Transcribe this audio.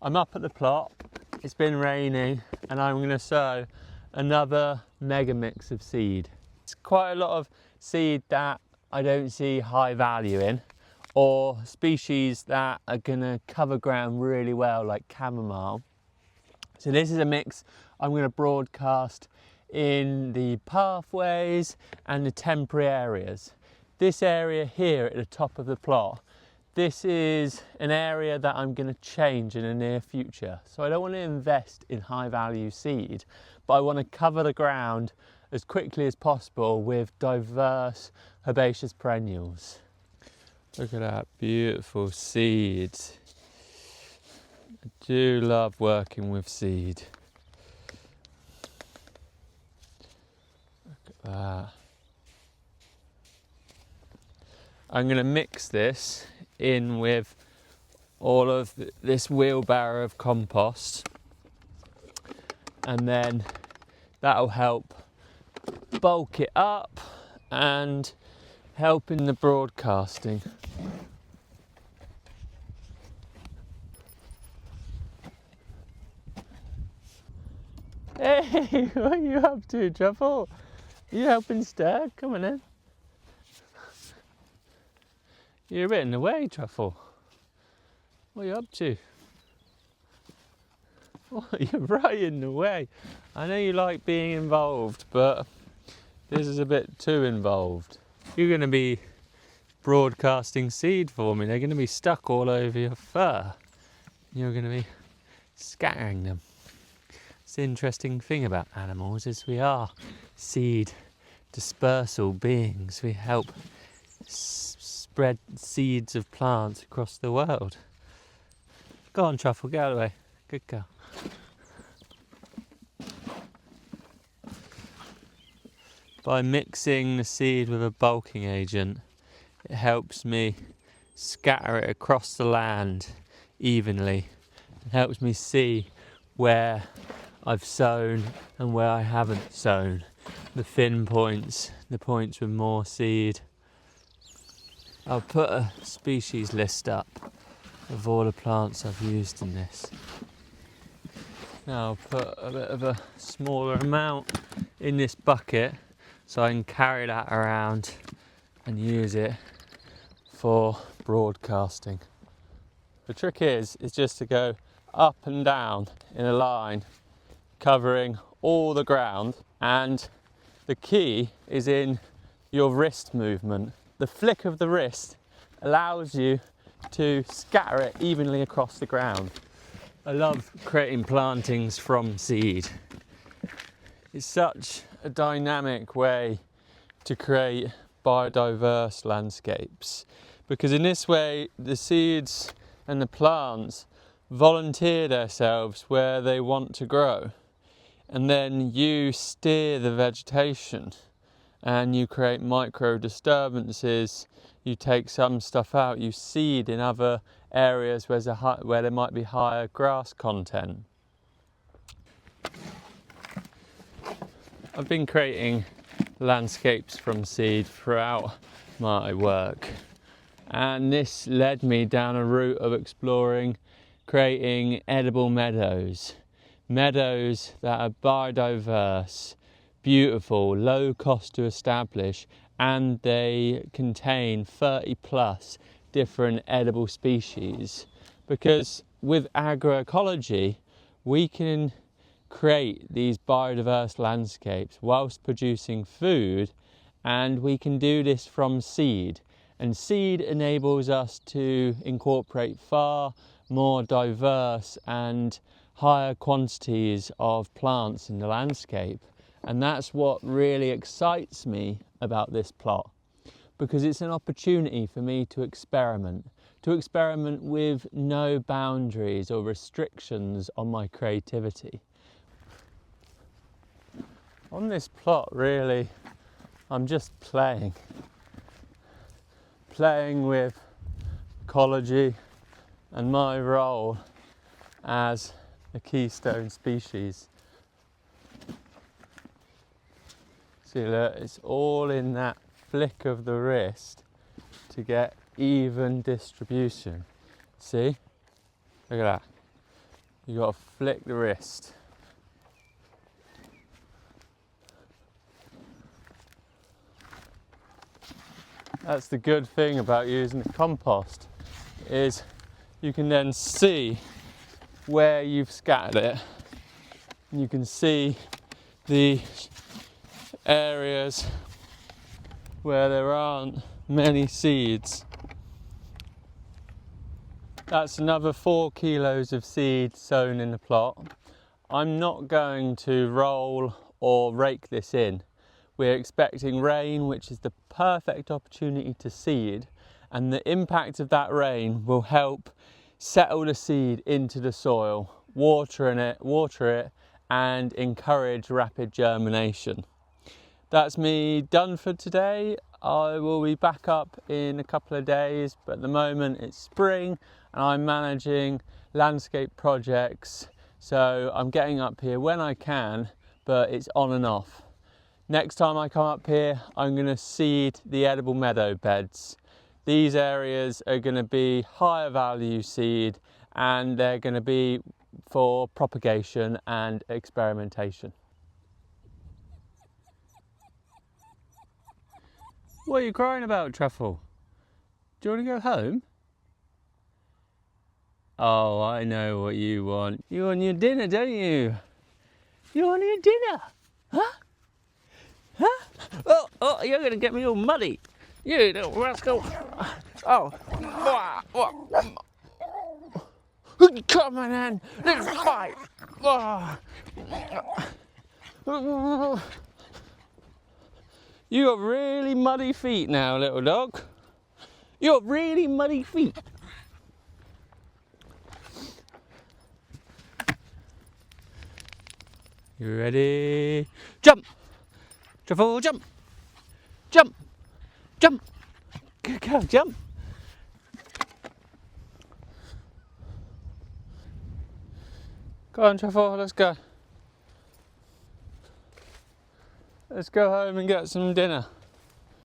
I'm up at the plot, it's been raining, and I'm going to sow another mega mix of seed. It's quite a lot of seed that I don't see high value in, or species that are going to cover ground really well, like chamomile. So this is a mix I'm going to broadcast in the pathways and the temporary areas. This area here at the top of the plot, this is an area that I'm going to change in the near future. So I don't want to invest in high value seed, but I want to cover the ground as quickly as possible with diverse herbaceous perennials. Look at that beautiful seed. I do love working with seed. Look at that. I'm going to mix this in with all of this wheelbarrow of compost, and then that'll help bulk it up and help in the broadcasting. Hey, what are you up to, Truffle? You helping stir? Come on in. You're a bit in the way, Truffle. What are you up to? Oh, you're right in the way. I know you like being involved, but this is a bit too involved. You're going to be broadcasting seed for me. They're going to be stuck all over your fur. You're going to be scattering them. It's the interesting thing about animals is we are seed dispersal beings. We help spread seeds of plants across the world. Go on, Truffle, get out of the way. Good girl. By mixing the seed with a bulking agent, it helps me scatter it across the land evenly. It helps me see where I've sown and where I haven't sown. The thin points, the points with more seed. I'll put a species list up of all the plants I've used in this. Now I'll put a bit of a smaller amount in this bucket so I can carry that around and use it for broadcasting. The trick is just to go up and down in a line, covering all the ground, and the key is in your wrist movement. The flick of the wrist allows you to scatter it evenly across the ground. I love creating plantings from seed. It's such a dynamic way to create biodiverse landscapes, because in this way the seeds and the plants volunteer themselves where they want to grow, and then you steer the vegetation and you create micro disturbances. You take some stuff out, you seed in other areas where there might be higher grass content. I've been creating landscapes from seed throughout my work, and this led me down a route of exploring creating edible meadows. Meadows that are biodiverse, beautiful, low cost to establish, and they contain 30 plus different edible species. Because with agroecology, we can create these biodiverse landscapes whilst producing food, and we can do this from seed. And seed enables us to incorporate far more diverse and higher quantities of plants in the landscape. And that's what really excites me about this plot, because it's an opportunity for me to experiment with no boundaries or restrictions on my creativity. On this plot, really, I'm just playing with ecology and my role as a keystone species. See, look, it's all in that flick of the wrist to get even distribution. See? Look at that. You got to flick the wrist. That's the good thing about using the compost, is you can then see where you've scattered it. You can see the areas where there aren't many seeds. That's another 4 kilos of seed sown in the plot. I'm not going to roll or rake this in. We're expecting rain, which is the perfect opportunity to seed, and the impact of that rain will help settle the seed into the soil, water it, and encourage rapid germination. That's me done for today. I will be back up in a couple of days, but at the moment it's spring and I'm managing landscape projects, so I'm getting up here when I can, but it's on and off. Next time I come up here, I'm going to seed the edible meadow beds. These areas are going to be higher value seed, and they're going to be for propagation and experimentation. What are you crying about, Truffle? Do you want to go home? Oh, I know what you want. You want your dinner, don't you? You want your dinner? Huh? Huh? Oh, you're going to get me all muddy. You little rascal. Oh. Come on, then. Let's fight. You got really muddy feet now, little dog. You got really muddy feet. You ready? Jump! Truffle, jump! Jump! Jump! Good girl, jump! Go on, Truffle, let's go. Let's go home and get some dinner.